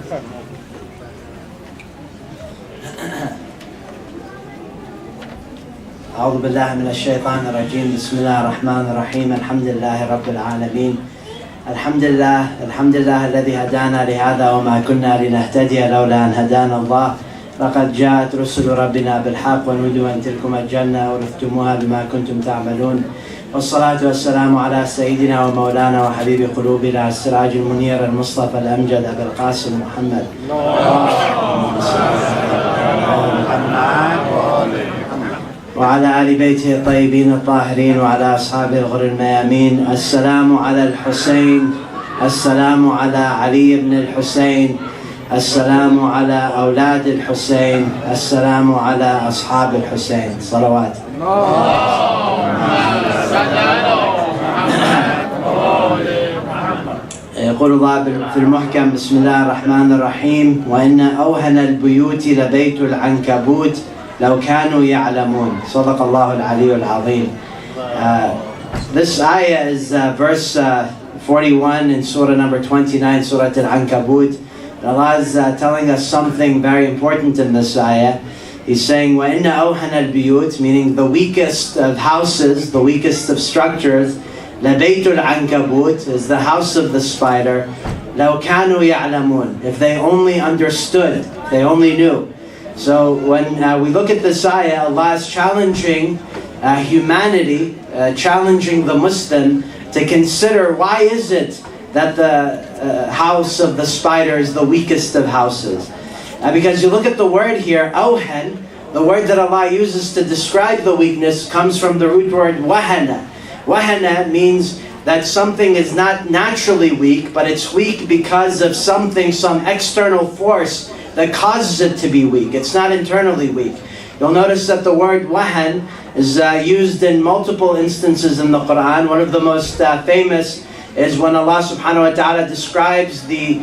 أعوذ بالله من الشيطان الرجيم. بسم الله الرحمن الرحيم. الحمد لله رب العالمين. الحمد لله الذي هدانا لهذا وما كنا لنهتدي لولا أن هدانا الله. لقد جاءت رسل ربنا بالحق ونودوا أن تلكم الجنة ورثتموها بما كنتم تعملون. والصلاة والسلام على سيدنا ومولانا وحبيب قلوبنا السراج المنير المصطفى الأمجد أبي القاسم محمد. وعلى آل بيته الطيبين الطاهرين وعلى أصحابه الغر الميامين. السلام على الحسين، السلام على علي بن الحسين، السلام على أولاد الحسين، السلام على أصحاب الحسين. صلوات. يقول الله في المحكم: بسم الله الرحمن الرحيم: وإن أوهن البيوت لبيت العنكبوت لو كانوا يعلمون. صدق الله العلي العظيم. This ayah is verse 41 in surah number 29, surah Al-Ankabut. Allah is telling us something very important in this ayah. He's saying, وَإِنَّ أَوْهَنَ الْبِيُوتِ, meaning the weakest of houses, the weakest of structures, لَبَيْتُ الْعَنْكَبُوتِ, is the house of the spider. لَوْ كَانُوا يَعْلَمُونَ, if they only understood, if they only knew. So when we look at this ayah, Allah is challenging humanity, challenging the Muslim to consider, why is it that the house of the spider is the weakest of houses? Because you look at the word here, awhan, the word that Allah uses to describe the weakness comes from the root word wahana. Wahana means that something is not naturally weak, but it's weak because of something, some external force that causes it to be weak. It's not internally weak. You'll notice that the word wahan is used in multiple instances in the Quran. One of the most famous is when Allah subhanahu wa ta'ala describes the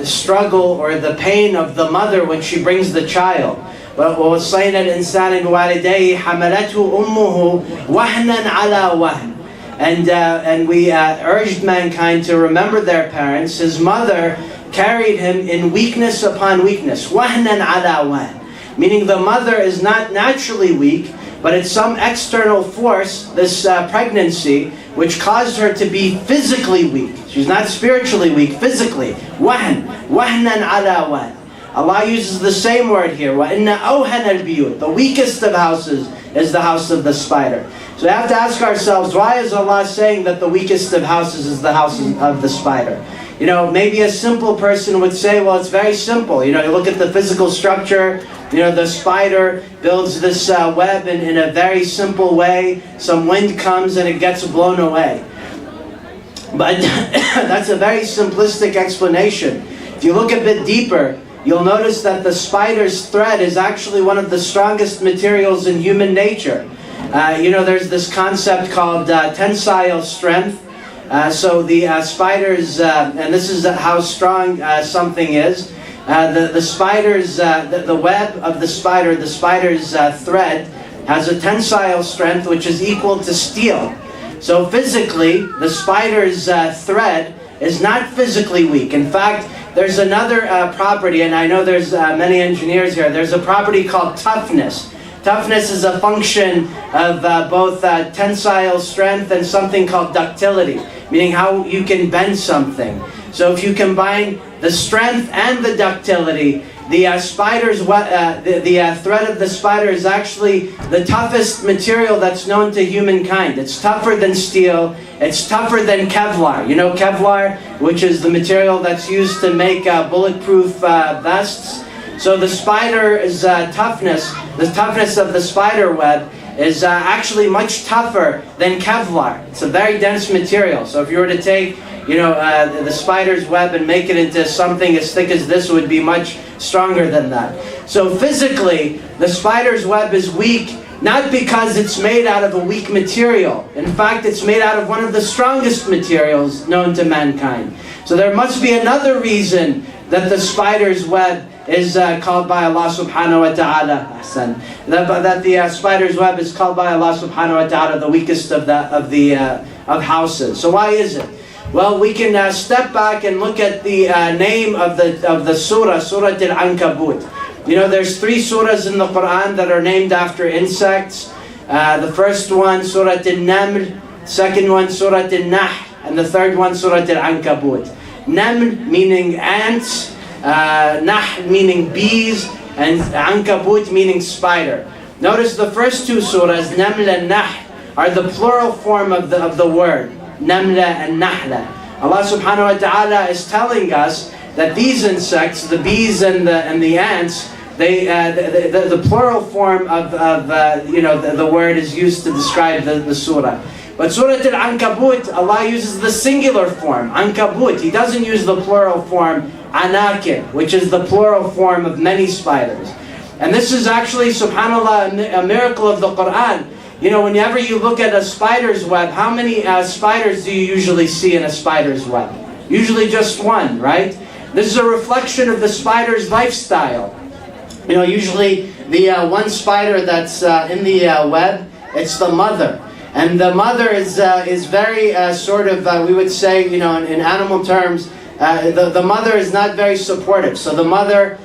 struggle or the pain of the mother when she brings the child. وَوَصَّيْنَا الْإِنسَانَ بِوَالِدَيْهِ حَمَلَتْهُ أُمُّهُ وَهْنًا عَلَى وَهْنٍ. And we urged mankind to remember their parents. His mother carried him in weakness upon weakness. وَهْنًا عَلَى وَهْنٍ. Meaning the mother is not naturally weak, but it's some external force, this pregnancy, which caused her to be physically weak. She's not spiritually weak, physically. وَهْنًا عَلَى وَهْنٍ. Allah uses the same word here. وَإِنَّ أَوْهَنَ الْبِيُوتِ, the weakest of houses is the house of the spider. So we have to ask ourselves, why is Allah saying that the weakest of houses is the house of the spider? You know, maybe a simple person would say, well, it's very simple. You know, you look at the physical structure, you know, the spider builds this web in a very simple way. Some wind comes and it gets blown away. But that's a very simplistic explanation. If you look a bit deeper, you'll notice that the spider's thread is actually one of the strongest materials in human nature. You know, there's this concept called tensile strength. So the spiders, and this is how strong something is. The spider's, the web of the spider's thread has a tensile strength which is equal to steel. So physically, the spider's thread is not physically weak. In fact, there's another property, and I know there's many engineers here. There's a property called toughness. Toughness is a function of both tensile strength and something called ductility, meaning how you can bend something. So if you combine the strength and the ductility, the thread of the spider is actually the toughest material that's known to humankind. It's tougher than steel. It's tougher than Kevlar. You know Kevlar, which is the material that's used to make bulletproof vests. So the spider's toughness, the toughness of the spider web is actually much tougher than Kevlar. It's a very dense material. So if you were to take, you know, the spider's web and make it into something as thick as this, it would be much stronger than that. So physically, the spider's web is weak not because it's made out of a weak material. In fact, it's made out of one of the strongest materials known to mankind. So there must be another reason that the spider's web is called by Allah subhanahu wa ta'ala, that the spider's web is called by Allah subhanahu wa ta'ala the weakest of houses. So why is it? Well, we can step back and look at the name of the surah, Surah Al-Ankabut. You know, there's 3 surahs in the Quran that are named after insects. The first one, Surah Al-Naml, second one, Surah Al-Nahl, and the third one, Surah Al-Ankabut. Naml meaning ants, Nahl meaning bees, and Ankabut meaning spider. Notice the first 2 surahs, Naml and Nahl, are the plural form of the word, Namla and Nahla. Allah subhanahu wa ta'ala is telling us that these insects, the bees and the ants, the plural form of the word is used to describe the surah. But Surah Al-Ankabut, Allah uses the singular form, Ankabut. He doesn't use the plural form, Anakir, which is the plural form of many spiders. And this is actually, subhanAllah, a miracle of the Quran. You know, whenever you look at a spider's web, how many spiders do you usually see in a spider's web? Usually just one, right? This is a reflection of the spider's lifestyle. You know, usually the one spider that's in the web, it's the mother. And the mother is very we would say, you know, in animal terms, the mother is not very supportive. So the mother,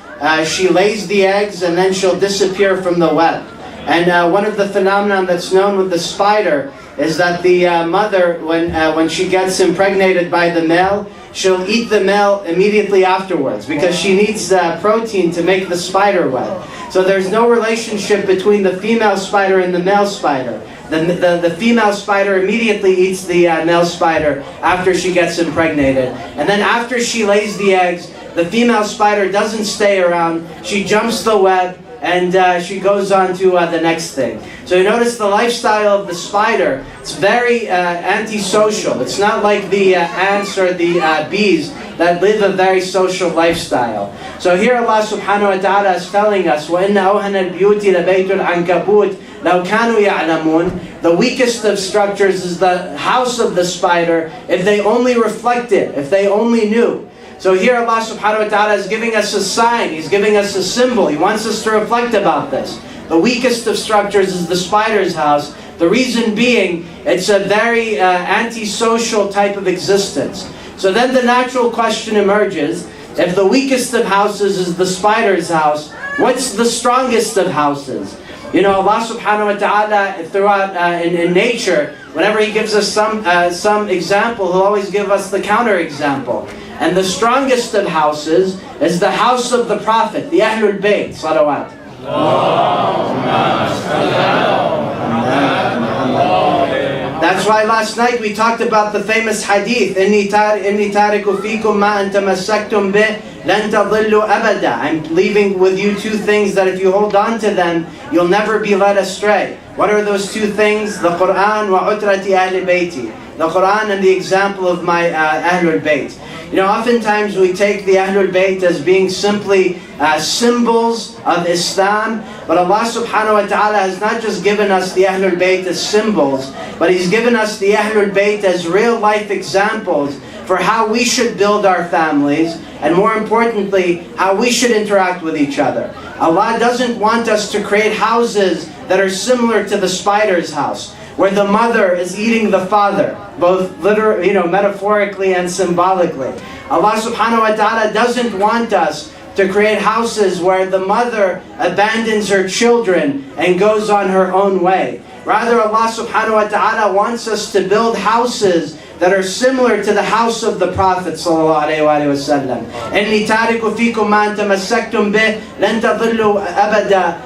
she lays the eggs and then she'll disappear from the web. And one of the phenomena that's known with the spider is that the mother, when she gets impregnated by the male, she'll eat the male immediately afterwards because she needs protein to make the spider web. So there's no relationship between the female spider and the male spider. The female spider immediately eats the male spider after she gets impregnated. And then after she lays the eggs, the female spider doesn't stay around. She jumps the web and she goes on to the next thing. So you notice the lifestyle of the spider, it's very antisocial. It's not like the ants or the bees that live a very social lifestyle. So here Allah subhanahu wa ta'ala is telling us, وَإِنَّ أَوْهَنَ الْبِيُوتِ لَبَيْتُ الْعَنْكَبُوتِ لَوْ كَانُوا يَعْلَمُونَ. The weakest of structures is the house of the spider, if they only reflected, if they only knew. So here Allah subhanahu wa ta'ala is giving us a sign, He's giving us a symbol. He wants us to reflect about this. The weakest of structures is the spider's house. The reason being, it's a very antisocial type of existence. So then the natural question emerges, if the weakest of houses is the spider's house, what's the strongest of houses? You know, Allah subhanahu wa ta'ala throughout in nature, whenever He gives us some example, He'll always give us the counter example. And the strongest of houses is the house of the Prophet, the Ahlul Bayt, salawat. That's why last night we talked about the famous hadith, إِنِّي تَارِكُ فِيكُمْ مَا أَن تَمَسَّكْتُمْ بِهِ لَن تَضِلُّوا أَبَدًا. I'm leaving with you 2 things that if you hold on to them, you'll never be led astray. What are those 2 things? The Quran وَعُتْرَةِ أَهْلِ بَيْتِي. The Quran and the example of my Ahlul Bayt. You know, oftentimes we take the Ahlul Bayt as being simply symbols of Islam, but Allah subhanahu wa ta'ala has not just given us the Ahlul Bayt as symbols, but He's given us the Ahlul Bayt as real life examples for how we should build our families, and more importantly, how we should interact with each other. Allah doesn't want us to create houses that are similar to the spider's house, where the mother is eating the father, both metaphorically and symbolically. Allah subhanahu wa ta'ala doesn't want us to create houses where the mother abandons her children and goes on her own way. Rather, Allah subhanahu wa ta'ala wants us to build houses that are similar to the house of the Prophet sallallahu alaihi wasallam. إِنِّي تَارِكُ فِيكُمْ مَا أَن تَمَسَّكْتُمْ بِهِ لَن تَضِلُّوا أَبَدًا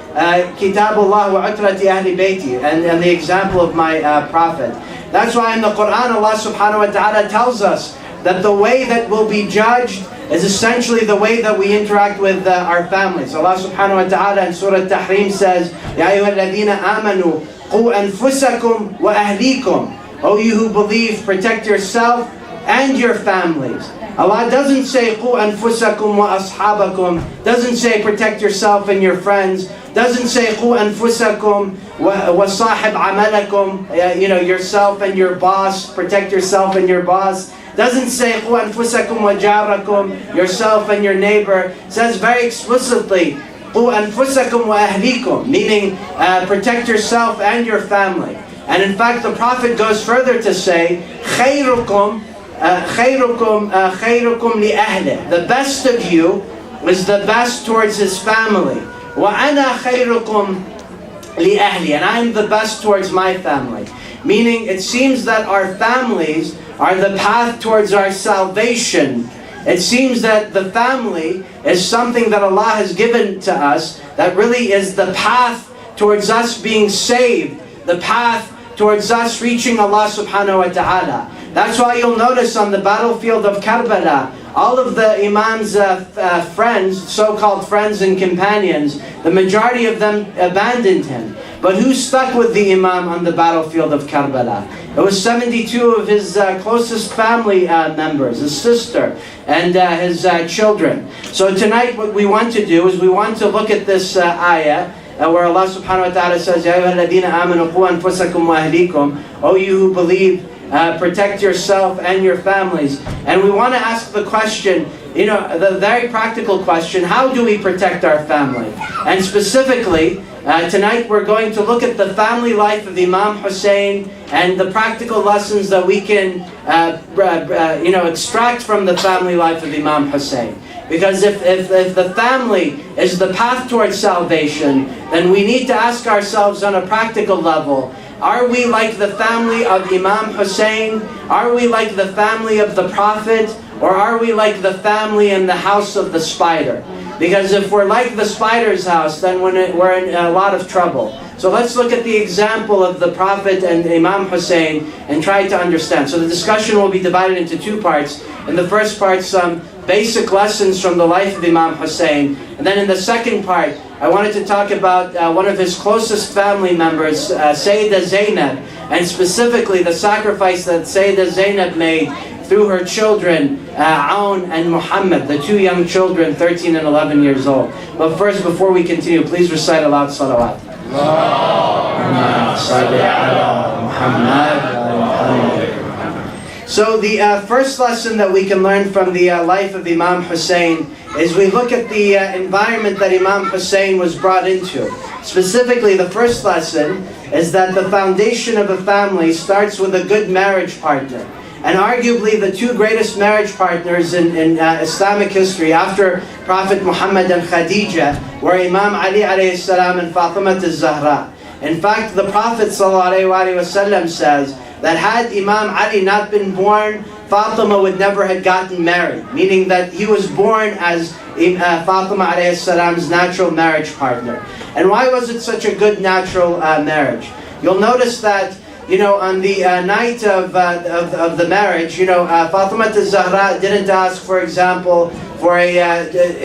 كِتَابُ اللَّهِ وَعُتْرَةِ أَهْلِ بَيْتِي, and the example of my Prophet. That's why in the Quran Allah subhanahu wa ta'ala tells us that the way that will be judged is essentially the way that we interact with our families. Allah subhanahu wa ta'ala in Surah Tahrim says, يَا أَيُّهَا الَّذِينَ آمَنُوا قُوا أَنفُسَكُمْ وَأَهْلِيكُمْ. O you who believe, protect yourself and your families. Allah doesn't say قُوا أَنفُسَكُمْ وَأَصْحَابَكُمْ, doesn't say protect yourself and your friends, doesn't say قُوا أَنفُسَكُمْ وَصَاحِبْ عَمَلَكُمْ, yourself and your boss, protect yourself and your boss. Doesn't say قُوا أَنفُسَكُمْ وَجَارَكُمْ, yourself and your neighbor. It says very explicitly قُوا أَنفُسَكُمْ وَأَهْلِيكُمْ, meaning protect yourself and your family. And in fact, the Prophet goes further to say, خَيْرُكُمْ خيركم خيركم لأهله. The best of you is the best towards his family. وأنا خيركم لأهلي, and I'm the best towards my family. Meaning, it seems that our families are the path towards our salvation. It seems that the family is something that Allah has given to us that really is the path towards us being saved, the path towards us reaching Allah subhanahu wa ta'ala. That's why you'll notice on the battlefield of Karbala, all of the Imam's friends, so-called friends and companions, the majority of them abandoned him. But who stuck with the Imam on the battlefield of Karbala? It was 72 of his closest family members, his sister and his children. So tonight what we want to do is we want to look at this ayah where Allah subhanahu wa ta'ala says, Ya ayyuha alladhina amanu qu anfusakum wa ahlikum, O you who believe, protect yourself and your families. And we want to ask the question, the very practical question, how do we protect our family? And specifically, tonight we're going to look at the family life of Imam Hussein and the practical lessons that we can extract from the family life of Imam Hussein. Because if the family is the path towards salvation, then we need to ask ourselves on a practical level, are we like the family of Imam Hussein? Are we like the family of the Prophet? Or are we like the family in the house of the spider? Because if we're like the spider's house, then we're in a lot of trouble. So let's look at the example of the Prophet and Imam Hussein and try to understand. So the discussion will be divided into two parts. In the first part, some basic lessons from the life of Imam Hussein. And then in the second part, I wanted to talk about one of his closest family members, Sayyidah Zainab, and specifically the sacrifice that Sayyidah Zainab made through her children, Aoun and Muhammad, the two young children, 13 and 11 years old. But first, before we continue, please recite aloud salawat. So the first lesson that we can learn from the life of Imam Hussein is we look at the environment that Imam Hussein was brought into. Specifically, the first lesson is that the foundation of a family starts with a good marriage partner. And arguably the two greatest marriage partners in Islamic history after Prophet Muhammad and Khadija were Imam Ali alayhi salam and Fatima al-Zahra. In fact, the Prophet sallallahu alayhi wa sallam says that had Imam Ali not been born, Fatima would never have gotten married. Meaning that he was born as Fatima alayhi salam's natural marriage partner. And why was it such a good natural marriage? You'll notice that on the night of the marriage, Fatima al-Zahra didn't ask, for example, for a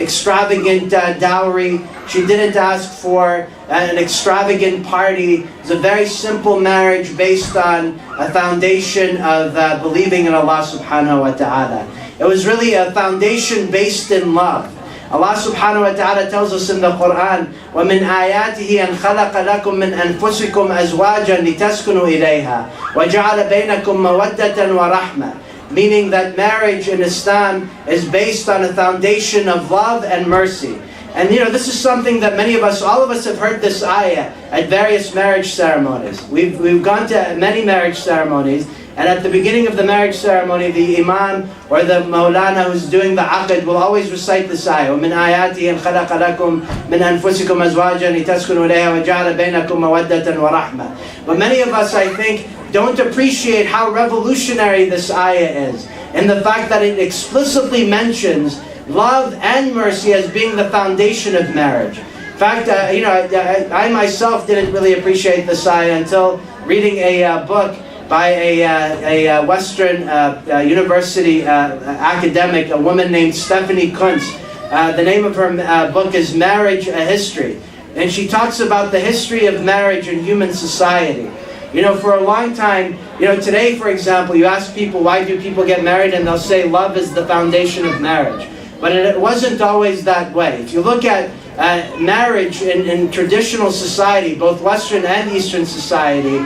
extravagant dowry. She didn't ask for an extravagant party. It's a very simple marriage based on a foundation of believing in Allah subhanahu wa ta'ala. It was really a foundation based in love. Allah subhanahu wa ta'ala tells us in the Quran, وَمِنْ آيَاتِهِ أَنْ خَلَقَ لَكُم مِّنْ أَنفُسِكُمْ أَزْوَاجًا لِتَسْكُنُوا إِلَيْهَا وَجَعَلَ بَيْنَكُم مَّوَدَّةً وَرَحْمَةً. Meaning that marriage in Islam is based on a foundation of love and mercy. And this is something that all of us have heard this ayah at various marriage ceremonies. We've gone to many marriage ceremonies, and at the beginning of the marriage ceremony, the imam or the maulana who's doing the aqd will always recite this ayah. وَمِنْ آيَاتِهِ أَنْ خَلَقَ لَكُم مِّنْ أَنفُسِكُمْ أَزْوَاجًا لِتَسْكُنُوا إِلَيْهَا وَجَعَلَ بَيْنَكُم مَّوَدَّةً وَرَحْمَةً. But many of us, I think, don't appreciate how revolutionary this ayah is, and the fact that it explicitly mentions love and mercy as being the foundation of marriage. In fact, I myself didn't really appreciate this ayah until reading a book by a Western university academic, a woman named Stephanie Kuntz. The name of her book is Marriage, a History. And she talks about the history of marriage in human society. For a long time, today, for example, you ask people, why do people get married? And they'll say love is the foundation of marriage. But it wasn't always that way. If you look at marriage in traditional society, both Western and Eastern society,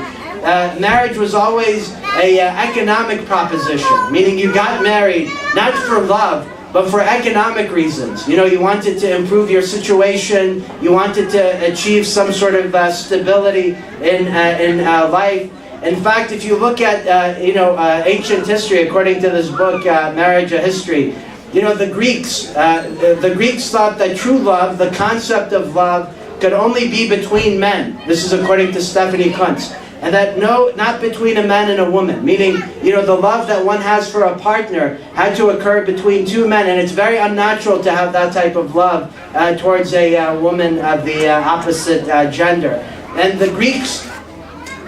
marriage was always an economic proposition, meaning you got married not for love, but for economic reasons. You wanted to improve your situation, you wanted to achieve some sort of stability in life, In fact, if you look at ancient history, according to this book, Marriage: A History, the Greeks thought that true love, the concept of love, could only be between men. This is according to Stephanie Kuntz. And that not between a man and a woman. Meaning, the love that one has for a partner had to occur between two men. And it's very unnatural to have that type of love towards a woman of the opposite gender. And the Greeks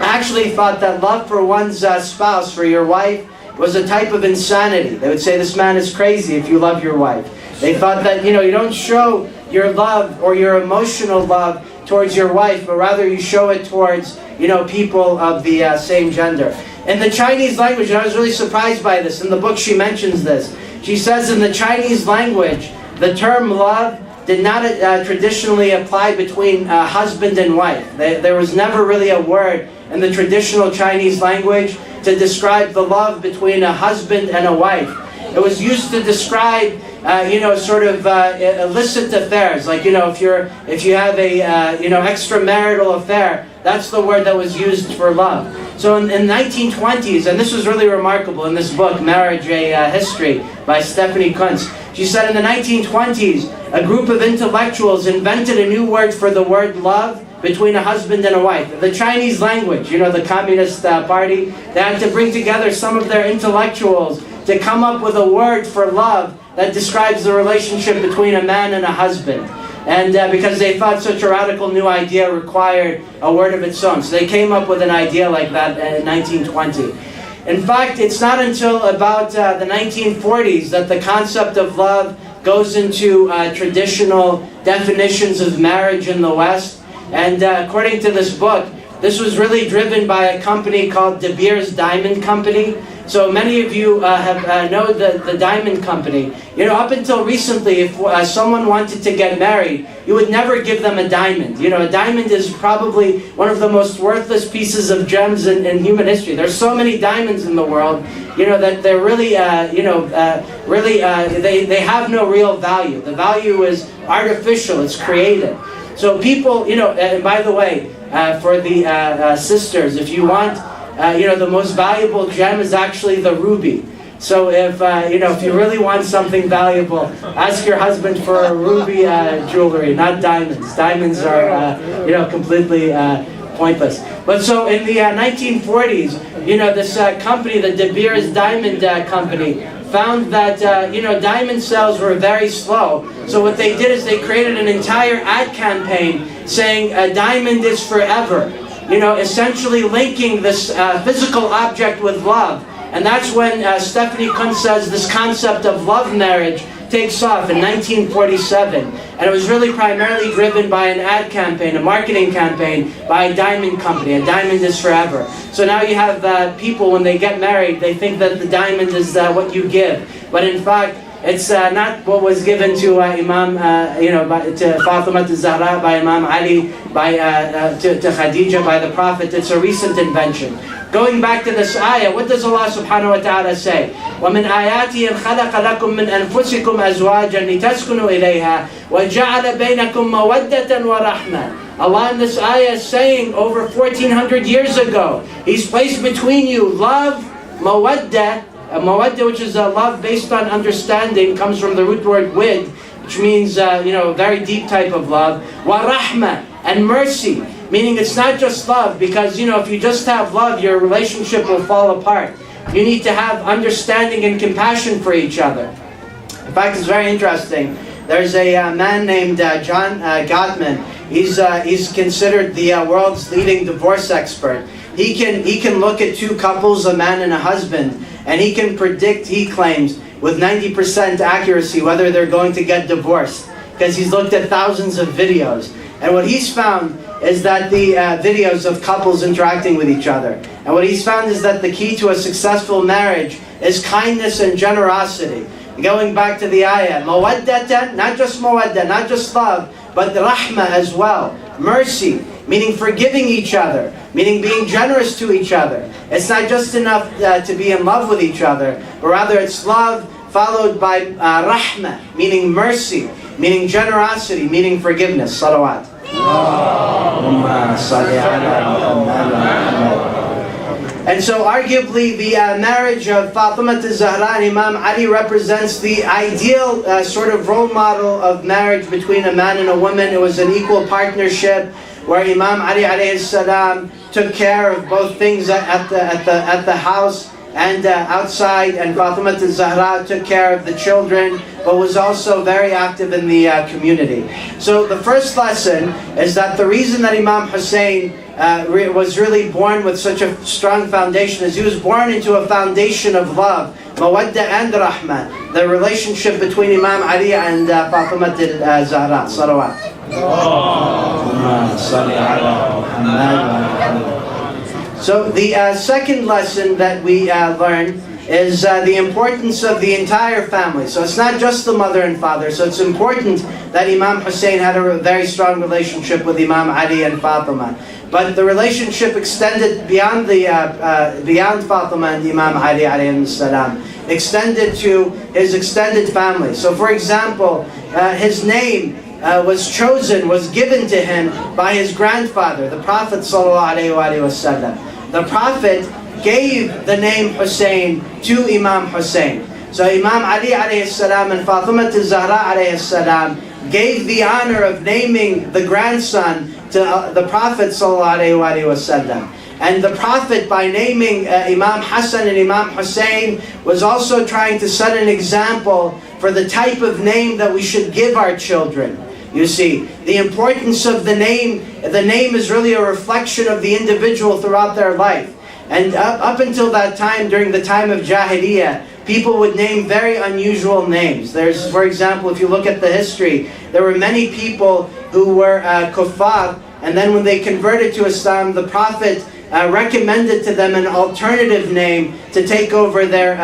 actually thought that love for one's spouse, for your wife, was a type of insanity. They would say, this man is crazy if you love your wife. They thought that, you don't show your love or your emotional love towards your wife, but rather you show it towards, people of the same gender. In the Chinese language, and I was really surprised by this, in the book she mentions this. She says in the Chinese language, the term love did not traditionally apply between husband and wife. There was never really a word in the traditional Chinese language to describe the love between a husband and a wife. It was used to describe, illicit affairs. Like, if you have a, extramarital affair, that's the word that was used for love. So in the 1920s, and this was really remarkable in this book, Marriage: A History, by Stephanie Kuntz. She said in the 1920s, a group of intellectuals invented a new word for the word love between a husband and a wife. The Chinese language, the Communist Party, they had to bring together some of their intellectuals to come up with a word for love that describes the relationship between a man and a husband. And because they thought such a radical new idea required a word of its own. So they came up with an idea like that in 1920. In fact, it's not until about the 1940s that the concept of love goes into traditional definitions of marriage in the West. And according to this book, this was really driven by a company called De Beers Diamond Company. So many of you know the Diamond Company. Up until recently, if someone wanted to get married, you would never give them a diamond. A diamond is probably one of the most worthless pieces of gems in human history. There's so many diamonds in the world, that they're really, they have no real value. The value is artificial, it's created. So people, and by the way, for the sisters, if you want, the most valuable gem is actually the ruby. So if you really want something valuable, ask your husband for a ruby jewelry, not diamonds. Diamonds are, completely pointless. But so in the 1940s, this company, the De Beers Diamond Company, found that diamond sales were very slow. So what they did is they created an entire ad campaign saying a diamond is forever. Essentially linking this physical object with love. And that's when Stephanie Kuntz says this concept of love marriage takes off in 1947. And it was really primarily driven by an ad campaign, a marketing campaign by a diamond company. A diamond is forever. So now you have people, when they get married, they think that the diamond is what you give. But in fact, it's not what was given to Imam, to Fatima Zahra by Imam Ali, to Khadija by the Prophet. It's a recent invention. Going back to this ayah, what does Allah subhanahu wa ta'ala say? وَمِنْ آيَاتِهِ خَلَقَ لَكُم مِّنْ أَنفُسِكُمْ أَزْوَاجًا لِتَسْكُنُوا إِلَيْهَا وَجَعَلَ بَيْنَكُم مَّوَدَّةً وَرَحْمَةً. Allah in this ayah is saying over 1400 years ago, He's placed between you love, mawaddah. Mawaddah, which is a love based on understanding, comes from the root word wid, which means a very deep type of love. Wa rahma, and mercy, meaning it's not just love, because if you just have love, your relationship will fall apart. You need to have understanding and compassion for each other. In fact, it's very interesting. There's a man named John Gottman. He's considered the world's leading divorce expert. He can look at two couples, a man and a husband, and he can predict, he claims, with 90% accuracy whether they're going to get divorced, because he's looked at thousands of videos. And what he's found is that the videos of couples interacting with each other. And what he's found is that the key to a successful marriage is kindness and generosity. Going back to the ayah, mawaddatan, not just mawaddah, not just love, but the rahmah as well. Mercy, meaning forgiving each other, meaning being generous to each other. It's not just enough to be in love with each other, but rather it's love followed by rahmah, meaning mercy, meaning generosity, meaning forgiveness. Salawat. And so arguably the marriage of Fatima al-Zahra and Imam Ali represents the ideal sort of role model of marriage between a man and a woman. It was an equal partnership where Imam Ali alayhi salam took care of both things at the house and outside, and Fatima al-Zahra took care of the children, but was also very active in the community. So the first lesson is that the reason that Imam Hussein was really born with such a strong foundation is he was born into a foundation of love, mawadda and rahmah, the relationship between Imam Ali and Fatima al-Zahra. Salawat. So the second lesson that we learn is the importance of the entire family. So it's not just the mother and father. So it's important that Imam Hussein had a very strong relationship with Imam Ali and Fatima. But the relationship extended beyond Fatima and Imam Ali alayhi salam, extended to his extended family. So for example, his name was given to him by his grandfather, the Prophet sallallahu alaihi wasallam. The Prophet gave the name Hussein to Imam Hussein. So Imam Ali alayhi salam and Fatima al-Zahra alayhi salam gave the honor of naming the grandson to the Prophet sallallahu alaihi wasallam. And the Prophet, by naming Imam Hassan and Imam Hussein, was also trying to set an example for the type of name that we should give our children. You see, the importance of the name is really a reflection of the individual throughout their life. And up until that time, during the time of Jahiliyyah, people would name very unusual names. There's, for example, if you look at the history, there were many people who were kuffar, and then when they converted to Islam, the Prophet recommended to them an alternative name to take over their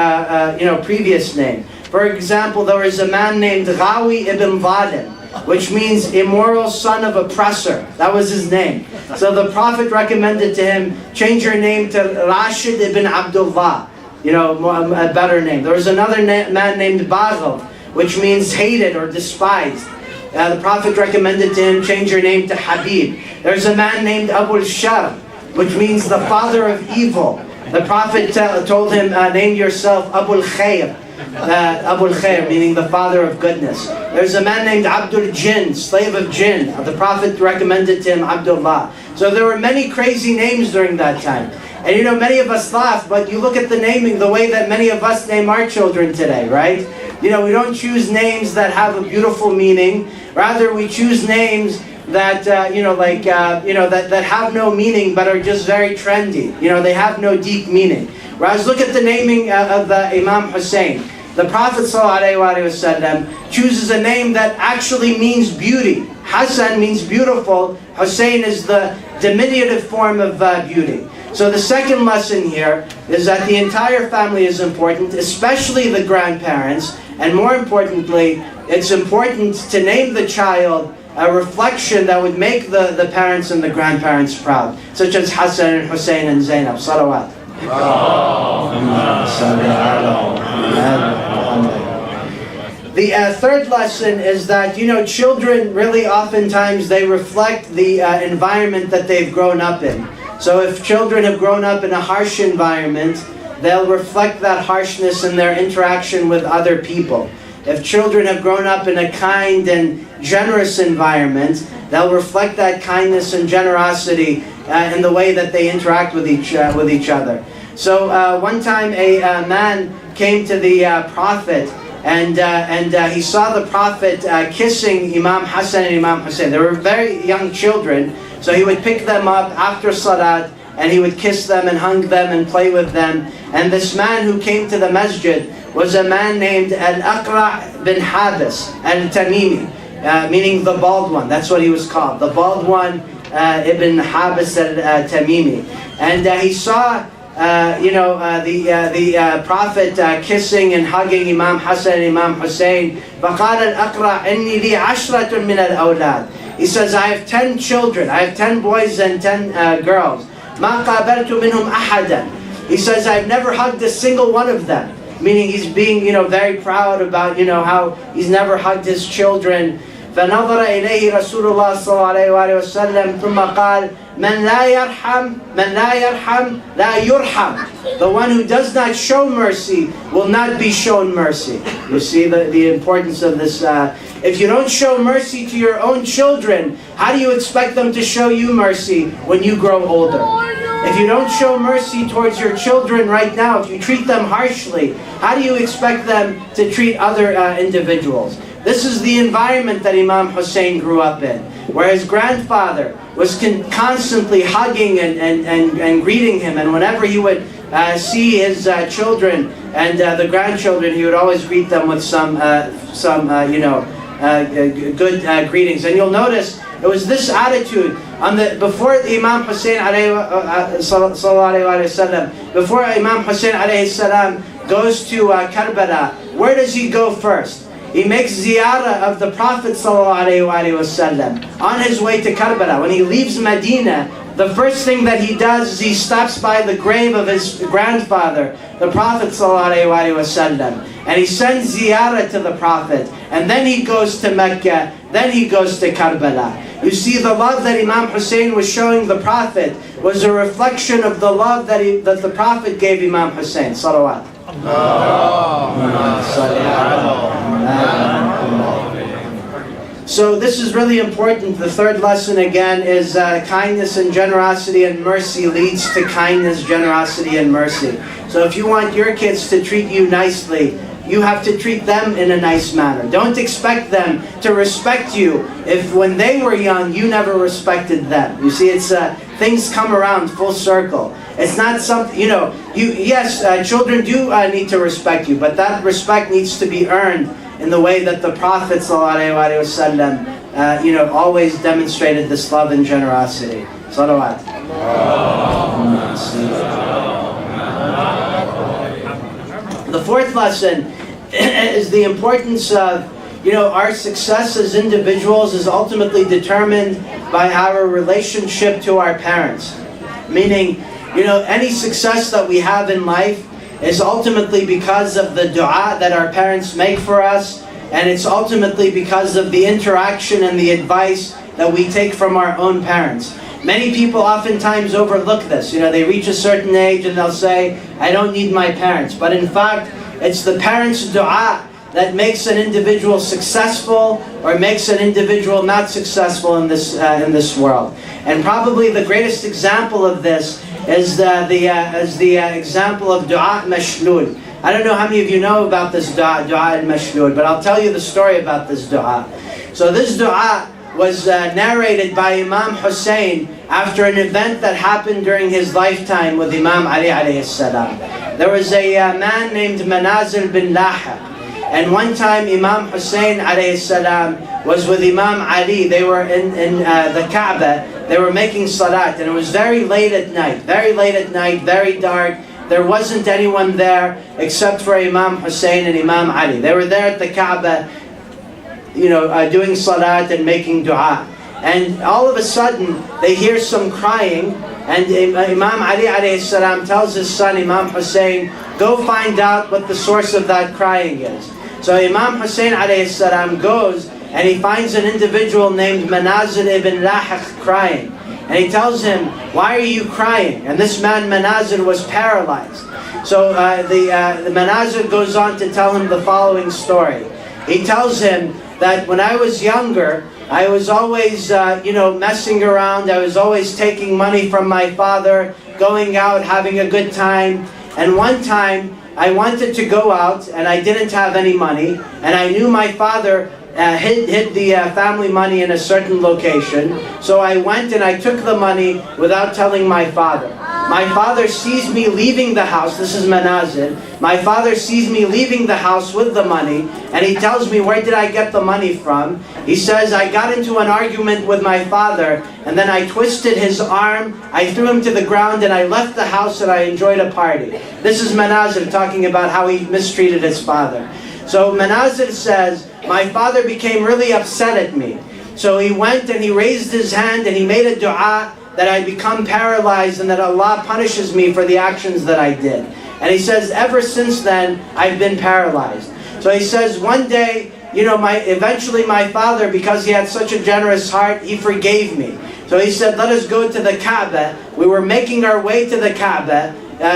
previous name. For example, there was a man named Ghawi ibn Zalim, which means immoral son of oppressor. That was his name. So the Prophet recommended to him, change your name to Rashid ibn Abdullah, a better name. There was another man named Baghal, which means hated or despised. The Prophet recommended to him, change your name to Habib. There's a man named Abu al-Shar, which means the father of evil. The Prophet told him, name yourself Abu al-Khair. Abu al-Khair, meaning the father of goodness. There's a man named Abdul Jinn, slave of jinn. The Prophet recommended to him Abdullah. So there were many crazy names during that time. And many of us laugh, but you look at the naming, the way that many of us name our children today, right? We don't choose names that have a beautiful meaning. Rather, we choose names that that have no meaning but are just very trendy. They have no deep meaning. Whereas look at the naming of Imam Hussein. The Prophet ﷺ chooses a name that actually means beauty. Hassan means beautiful. Hussein is the diminutive form of beauty. So the second lesson here is that the entire family is important, especially the grandparents. And more importantly, it's important to name the child a reflection that would make the parents and the grandparents proud, such as Hassan and Hussein and Zainab. Salawat. The third lesson is that, children really oftentimes they reflect the environment that they've grown up in. So if children have grown up in a harsh environment, they'll reflect that harshness in their interaction with other people. If children have grown up in a kind and generous environment, they'll reflect that kindness and generosity in the way that they interact with each other. So one time a man came to the Prophet and he saw the Prophet kissing Imam Hassan and Imam Hussein. They were very young children, so he would pick them up after Salat and he would kiss them and hug them and play with them. And this man who came to the masjid was a man named Al-Aqra' bin Habis al-Tamimi, meaning the bald one. That's what he was called, the bald one, Ibn Habis al-Tamimi. And he saw the Prophet kissing and hugging Imam Hassan and Imam Hussein. فَقَالَ الْأَقْرَعُ إِنِّي لِي عَشْرَةٌ مِنَ الْأَوْلَادِ. He says, I have 10 children, I have 10 boys and 10 girls. مَا قَابَلْتُ مِنْهُمْ أَحَدًا. He says, I've never hugged a single one of them. Meaning he's being, very proud about, how he's never hugged his children. فنظر إليه رسول الله صلى الله عليه وآله وسلم ثم قال من لا يرحم لا يرحم. The one who does not show mercy will not be shown mercy. You see the importance of this. If you don't show mercy to your own children, how do you expect them to show you mercy when you grow older? If you don't show mercy towards your children right now, if you treat them harshly, how do you expect them to treat other individuals? This is the environment that Imam Hussein grew up in, where his grandfather was constantly hugging and greeting him, and whenever he would see his children and the grandchildren, he would always greet them with some good greetings. And you'll notice it was this attitude before Imam Hussein before Imam Hussein alayhi salam goes to Karbala. Where does he go first? He makes ziyarah of the Prophet ﷺ on his way to Karbala. When he leaves Medina, the first thing that he does is he stops by the grave of his grandfather, the Prophet ﷺ, and he sends ziyarah to the Prophet, and then he goes to Mecca, then he goes to Karbala. You see, the love that Imam Hussein was showing the Prophet was a reflection of the love that the Prophet gave Imam Hussein. Salawat. So this is really important. The third lesson again is kindness and generosity and mercy leads to kindness, generosity and mercy. So if you want your kids to treat you nicely, you have to treat them in a nice manner. Don't expect them to respect you if when they were young you never respected them. You see, it's things come around full circle. It's not something, yes, children do need to respect you, but that respect needs to be earned in the way that the Prophet ﷺ, always demonstrated this love and generosity. Salawat. The fourth lesson is the importance of, our success as individuals is ultimately determined by our relationship to our parents. Meaning, any success that we have in life is ultimately because of the dua that our parents make for us, and it's ultimately because of the interaction and the advice that we take from our own parents. Many people oftentimes overlook this. They reach a certain age and they'll say, I don't need my parents. But in fact, it's the parents' dua that makes an individual successful or makes an individual not successful in this world. And probably the greatest example of this is the example of dua mashlul. I don't know how many of you know about this dua al-mashlul, but I'll tell you the story about this dua. So this dua was narrated by Imam Hussein after an event that happened during his lifetime with Imam Ali alayhi salam. There was a man named Manazil bin Laha, and one time Imam Hussein alayhi salam was with Imam Ali. They were in the Kaaba. They were making salat, and it was very late at night, very dark. There wasn't anyone there except for Imam Hussein and Imam Ali. They were there at the Kaaba, doing salat and making dua. And all of a sudden, they hear some crying, and Imam Ali alayhi salam tells his son Imam Hussein, go find out what the source of that crying is. So Imam Hussein alayhi salam goes, and he finds an individual named Manazil ibn Lahaq crying. And he tells him, why are you crying? And this man Manazil was paralyzed. So the Manazil goes on to tell him the following story. He tells him that when I was younger, I was always messing around. I was always taking money from my father, going out, having a good time. And one time, I wanted to go out, and I didn't have any money. And I knew my father hid the family money in a certain location. So I went and I took the money without telling my father. My father sees me leaving the house. This is Manazil. My father sees me leaving the house with the money, and he tells me, where did I get the money from? He says, I got into an argument with my father, and then I twisted his arm, I threw him to the ground, and I left the house and I enjoyed a party. This is Manazil talking about how he mistreated his father. So Manazil says, my father became really upset at me. So he went and he raised his hand and he made a dua that I become paralyzed and that Allah punishes me for the actions that I did. And he says, ever since then, I've been paralyzed. So he says, one day, eventually my father, because he had such a generous heart, he forgave me. So he said, let us go to the Kaaba. We were making our way to the Kaaba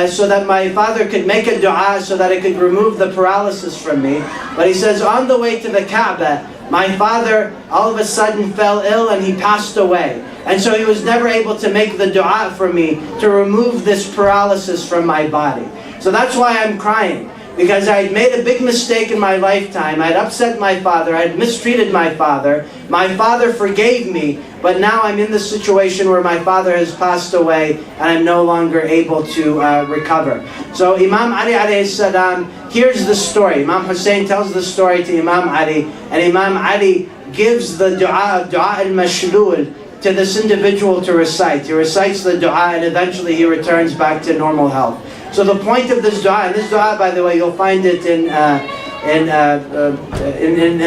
so that my father could make a dua so that it could remove the paralysis from me. But he says, on the way to the Kaaba, my father all of a sudden fell ill and he passed away. And so he was never able to make the dua for me to remove this paralysis from my body. So that's why I'm crying. Because I had made a big mistake in my lifetime. I had upset my father. I had mistreated my father. My father forgave me, but now I'm in the situation where my father has passed away and I'm no longer able to recover. So Imam Ali alayhi salam hears the story. Imam Hussein tells the story to Imam Ali, and Imam Ali gives the dua al-mashlul to this individual to recite. He recites the dua and eventually he returns back to normal health. So the point of this dua, and this dua, by the way, you'll find it in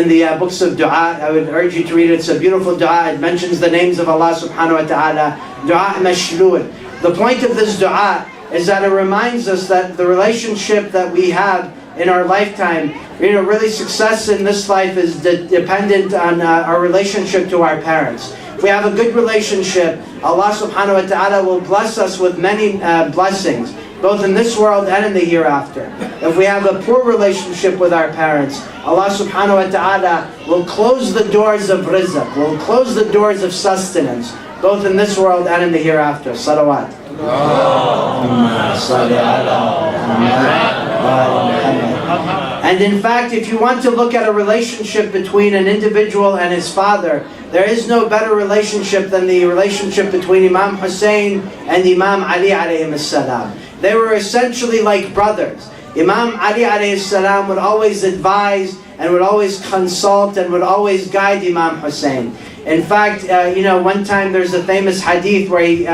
the books of dua. I would urge you to read it. It's a beautiful dua. It mentions the names of Allah subhanahu wa ta'ala. Dua mashlul. The point of this dua is that it reminds us that the relationship that we have in our lifetime, really success in this life is dependent on our relationship to our parents. If we have a good relationship, Allah subhanahu wa ta'ala will bless us with many blessings, both in this world and in the hereafter. If we have a poor relationship with our parents, Allah subhanahu wa ta'ala will close the doors of rizq, will close the doors of sustenance, both in this world and in the hereafter. Salawat. And in fact, if you want to look at a relationship between an individual and his father, there is no better relationship than the relationship between Imam Hussein and Imam Ali alayhim as-salam. They were essentially like brothers. Imam Ali alayhi salam would always advise and would always consult and would always guide Imam Hussein. In fact, one time there's a famous hadith where he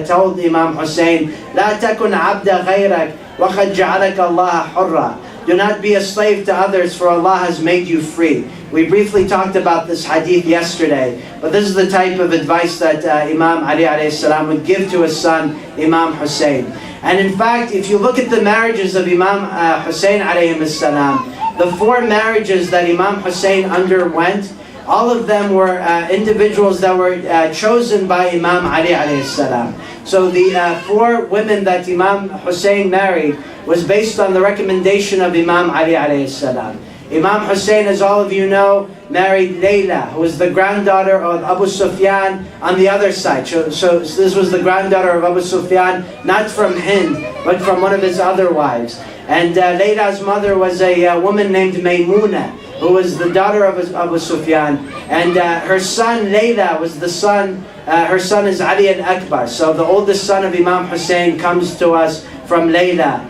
told Imam Hussein, "La takun abda ghayrak, wa qad ja'alaka Allah hurra." Do not be a slave to others, for Allah has made you free. We briefly talked about this hadith yesterday, but this is the type of advice that Imam Ali alayhi salam would give to his son, Imam Hussein. And in fact, if you look at the marriages of Imam Hussein alayhi salam, the 4 marriages that Imam Hussein underwent, all of them were individuals that were chosen by Imam Ali alayhi salam. So the 4 women that Imam Hussein married was based on the recommendation of Imam Ali alayhi salam. Imam Hussein, as all of you know, married Layla, who was the granddaughter of Abu Sufyan on the other side. So this was the granddaughter of Abu Sufyan, not from Hind, but from one of his other wives. And Layla's mother was a woman named Maymuna, who was the daughter of Abu Sufyan. And her son Layla was the son, her son is Ali al-Akbar. So the oldest son of Imam Hussein comes to us from Layla,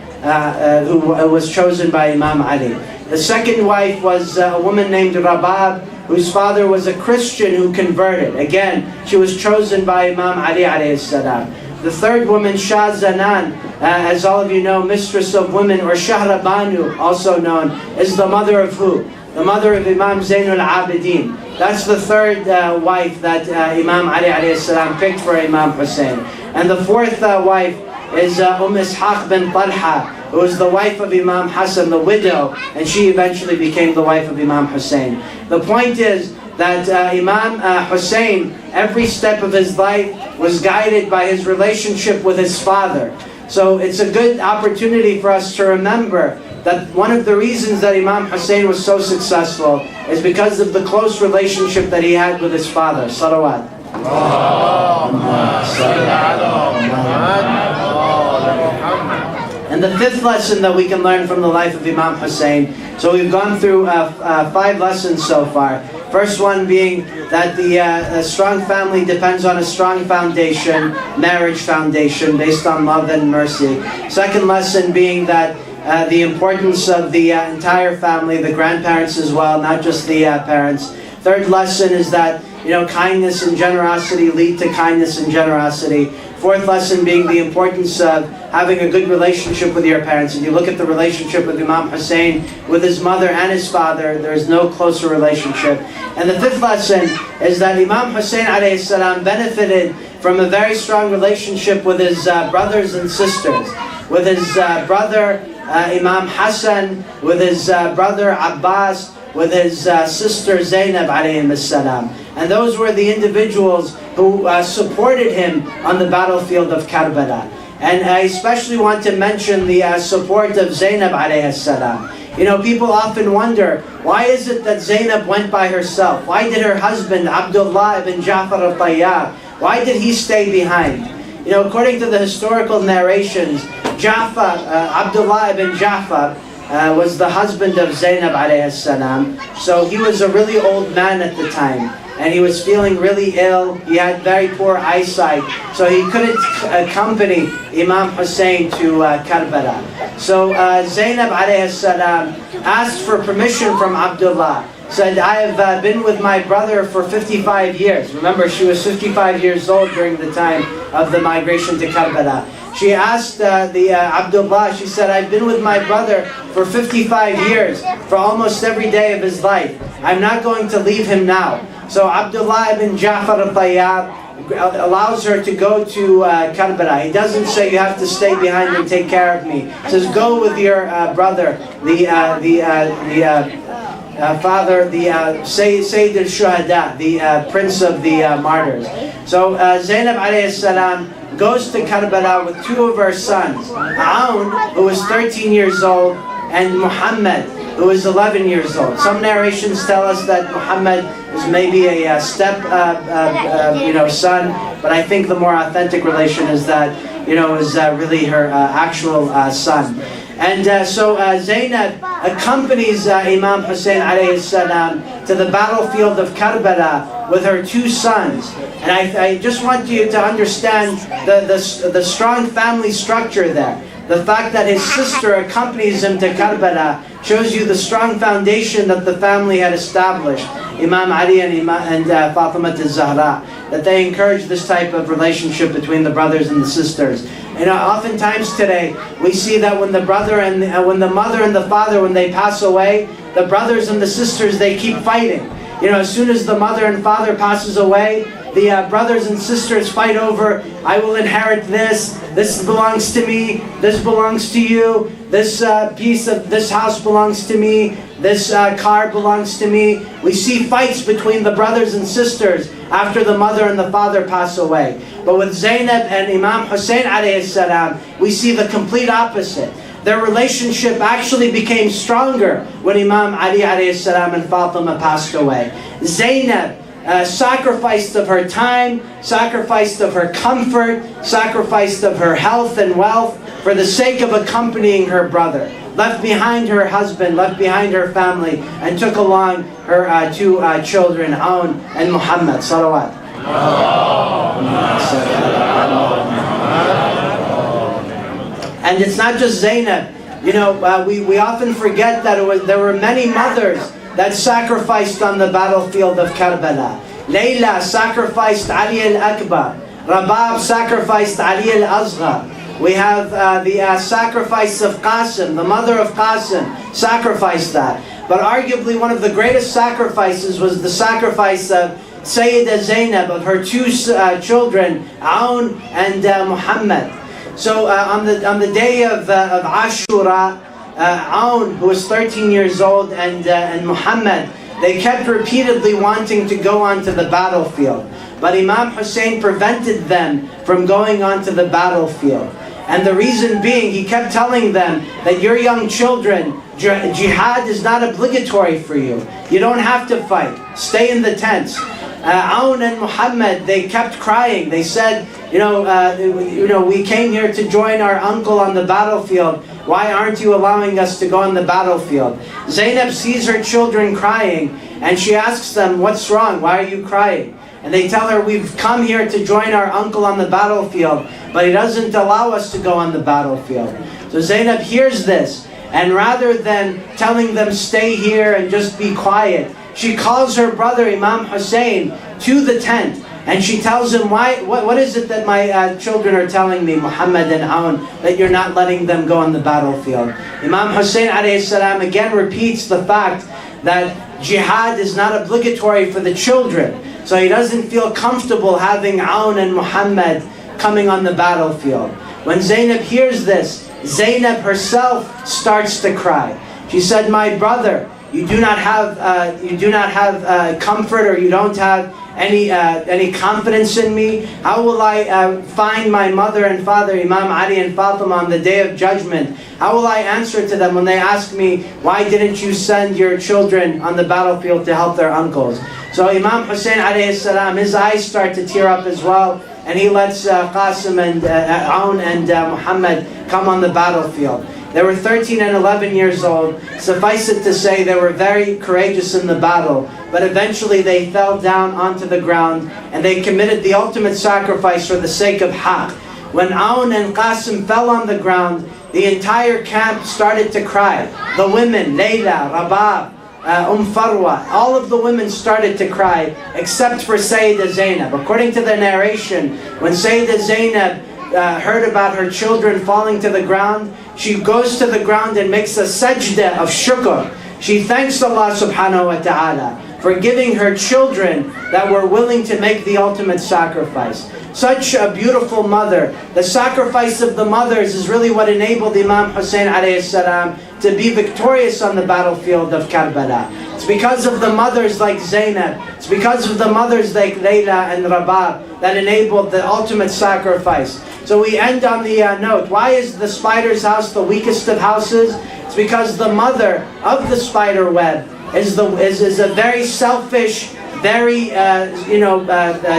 who was chosen by Imam Ali. The second wife was a woman named Rabab, whose father was a Christian who converted. Again, she was chosen by Imam Ali alayhi salam. The third woman, Shah Zanan, as all of you know, mistress of women, or Shahra Banu, also known, is the mother of who? The mother of Imam Zainul Abidin. That's the third wife that Imam Ali alayhi salam picked for Imam Hussein. And the fourth wife is Ishaq bin Talha, who was the wife of Imam Hassan, the widow, and she eventually became the wife of Imam Hussein. The point is that Imam Hussein, every step of his life was guided by his relationship with his father. So it's a good opportunity for us to remember that one of the reasons that Imam Hussein was so successful is because of the close relationship that he had with his father. Salawat. And the 5th lesson that we can learn from the life of Imam Hussein. So we've gone through 5 lessons so far. First one being that a strong family depends on a strong foundation, marriage foundation, based on love and mercy. Second lesson being that the importance of the entire family, the grandparents as well, not just the parents. Third lesson is that kindness and generosity lead to kindness and generosity. Fourth lesson being the importance of having a good relationship with your parents. If you look at the relationship with Imam Hussein, with his mother and his father, there is no closer relationship. And the 5th lesson is that Imam Hussein alayhi salam benefited from a very strong relationship with his brothers and sisters, with his brother Imam Hassan, with his brother Abbas, with his sister Zainab alayhi salam. And those were the individuals who supported him on the battlefield of Karbala. And I especially want to mention the support of Zainab alayhi salam. You know, people often wonder, why is it that Zainab went by herself? Why did her husband, Abdullah ibn Ja'far al-Tayyar, why did he stay behind? You know, according to the historical narrations, Abdullah ibn Ja'far was the husband of Zainab alayhi salam. So he was a really old man at the time, and he was feeling really ill. He had very poor eyesight, so he couldn't accompany Imam Hussein to Karbala. So Zainab alayhi salam asked for permission from Abdullah. Said, I have been with my brother for 55 years. Remember, she was 55 years old during the time of the migration to Karbala. She asked Abdullah, she said, I've been with my brother for 55 years, for almost every day of his life. I'm not going to leave him now. So Abdullah ibn Ja'far al-Tayyar allows her to go to Karbala. He doesn't say you have to stay behind and take care of me. He says, go with your brother, father, the Sayyid al-Shuhada, the prince of the martyrs. So Zainab alayhi salam goes to Karbala with two of her sons, Aoun, who was 13 years old, and Muhammad, who was 11 years old. Some narrations tell us that Muhammad was maybe a step son, but I think the more authentic relation is that it was really her actual son. And so Zainab accompanies Imam Hussein alayhi salam to the battlefield of Karbala with her two sons. And I just want you to understand the strong family structure there. The fact that his sister accompanies him to Karbala shows you the strong foundation that the family had established. Imam Ali and Fatima al-Zahra, that they encourage this type of relationship between the brothers and the sisters. You know, oftentimes today we see that when the mother and the father, when they pass away, the brothers and the sisters, they keep fighting. You know, as soon as the mother and father passes away, the brothers and sisters fight over, I will inherit this, this belongs to me, this belongs to you, this piece of this house belongs to me, this car belongs to me. We see fights between the brothers and sisters after the mother and the father pass away. But with Zainab and Imam Hussein alayhi salam, we see the complete opposite. Their relationship actually became stronger when Imam Ali alayhi salam and Fatima passed away. Zainab sacrificed of her time, sacrificed of her comfort, sacrificed of her health and wealth for the sake of accompanying her brother. Left behind her husband, left behind her family, and took along her two children, Aoun and Muhammad. Salawat. And it's not just Zainab. You know, we often forget that there were many mothers that sacrificed on the battlefield of Karbala. Layla sacrificed Ali al-Akbar. Rabab sacrificed Ali al-Asghar. We have the sacrifice of Qasim, the mother of Qasim, sacrificed that. But arguably one of the greatest sacrifices was the sacrifice of Sayyidah Zainab, of her two children, Aoun and Muhammad. So on the day of Ashura, Aoun, who was 13 years old, and Muhammad, they kept repeatedly wanting to go onto the battlefield. But Imam Hussein prevented them from going onto the battlefield. And the reason being, he kept telling them that your young children, jihad is not obligatory for you. You don't have to fight. Stay in the tents. Aoun and Muhammad, they kept crying. They said, we came here to join our uncle on the battlefield. Why aren't you allowing us to go on the battlefield? Zainab sees her children crying, and she asks them, what's wrong? Why are you crying? And they tell her, we've come here to join our uncle on the battlefield, but he doesn't allow us to go on the battlefield. So Zainab hears this, and rather than telling them stay here and just be quiet, she calls her brother Imam Hussein to the tent, and she tells him, what is it that my children are telling me, Muhammad and Aoun, that you're not letting them go on the battlefield? Imam Hussein alayhi salam again repeats the fact that jihad is not obligatory for the children. So he doesn't feel comfortable having Aoun and Muhammad coming on the battlefield. When Zainab hears this, Zainab herself starts to cry. She said, my brother, you do not have comfort, or you don't have any confidence in me? How will I find my mother and father, Imam Ali and Fatima, on the day of judgment? How will I answer to them when they ask me, why didn't you send your children on the battlefield to help their uncles? So Imam Hussein alayhi salam, his eyes start to tear up as well, and he lets Qasim and Aoun and Muhammad come on the battlefield. They were 13 and 11 years old. Suffice it to say, they were very courageous in the battle, but eventually they fell down onto the ground and they committed the ultimate sacrifice for the sake of Haqq. When Aoun and Qasim fell on the ground, the entire camp started to cry. The women, Layla, Rabab, Farwa, all of the women started to cry, except for Sayyidah Zainab. According to the narration, when Sayyidah Zainab heard about her children falling to the ground, she goes to the ground and makes a sajda of shukr. She thanks Allah subhanahu wa ta'ala for giving her children that were willing to make the ultimate sacrifice. Such a beautiful mother. The sacrifice of the mothers is really what enabled Imam Hussein alayhi salam to be victorious on the battlefield of Karbala. It's because of the mothers like Zainab, it's because of the mothers like Layla and Rabab that enabled the ultimate sacrifice. So we end on the note, why is the spider's house the weakest of houses? It's because the mother of the spider web is a very selfish, very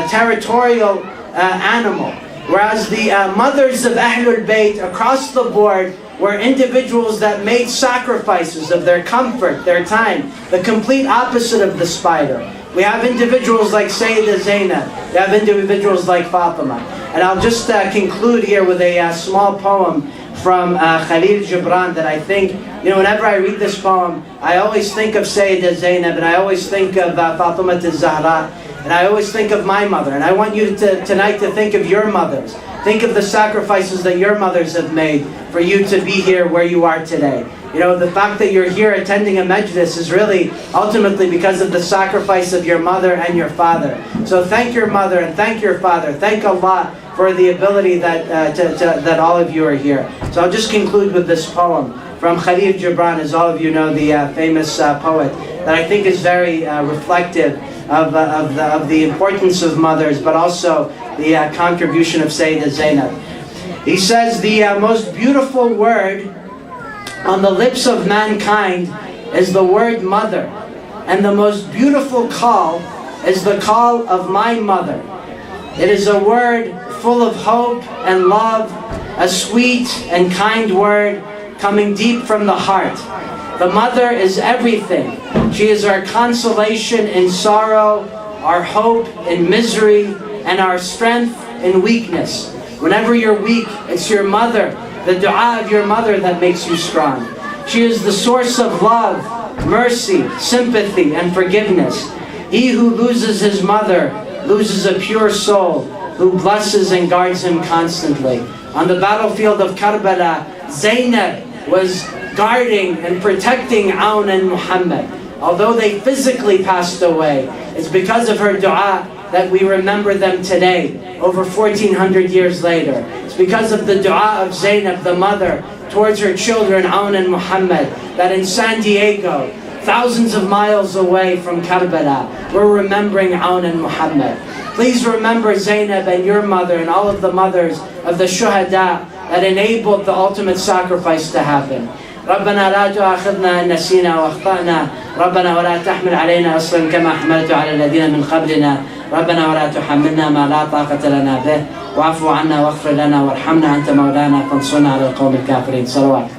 territorial animal. Whereas the mothers of Ahlul Bayt across the board were individuals that made sacrifices of their comfort, their time, the complete opposite of the spider. We have individuals like Sayyidah Zainab, we have individuals like Fatima. And I'll just conclude here with a small poem from Khalil Gibran that I think, whenever I read this poem, I always think of Sayyidah Zainab, and I always think of Fatima al-Zahra, and I always think of my mother. And I want you tonight to think of your mothers. Think of the sacrifices that your mothers have made for you to be here where you are today. The fact that you're here attending a majlis is really ultimately because of the sacrifice of your mother and your father. So thank your mother and thank your father. Thank Allah for the ability that all of you are here. So I'll just conclude with this poem from Khalil Gibran, as all of you know, the famous poet, that I think is very reflective of the importance of mothers, but also the contribution of Sayyidah Zainab. He says, the most beautiful word on the lips of mankind is the word mother, and the most beautiful call is the call of my mother. It is a word full of hope and love, a sweet and kind word coming deep from the heart. The mother is everything. She is our consolation in sorrow, our hope in misery, and our strength in weakness. Whenever you're weak, it's your mother, the dua of your mother that makes you strong. She is the source of love, mercy, sympathy, and forgiveness. He who loses his mother loses a pure soul, who blesses and guards him constantly. On the battlefield of Karbala, Zainab was guarding and protecting Aoun and Muhammad. Although they physically passed away, it's because of her dua that we remember them today, over 1400 years later. It's because of the dua of Zainab, the mother, towards her children, Aoun and Muhammad, that in San Diego, thousands of miles away from Karbala, we're remembering Aoun and Muhammad. Please remember Zainab and your mother and all of the mothers of the shuhada that enabled the ultimate sacrifice to happen. ربنا لا تؤاخذنا إن نسينا وأخطأنا ربنا ولا تحمل علينا إصرا كما حملته على الذين من قبلنا ربنا ولا تحملنا ما لا طاقة لنا به واعف عنا واغفر لنا وارحمنا أنت مولانا فانصرنا على القوم الكافرين. صلوات.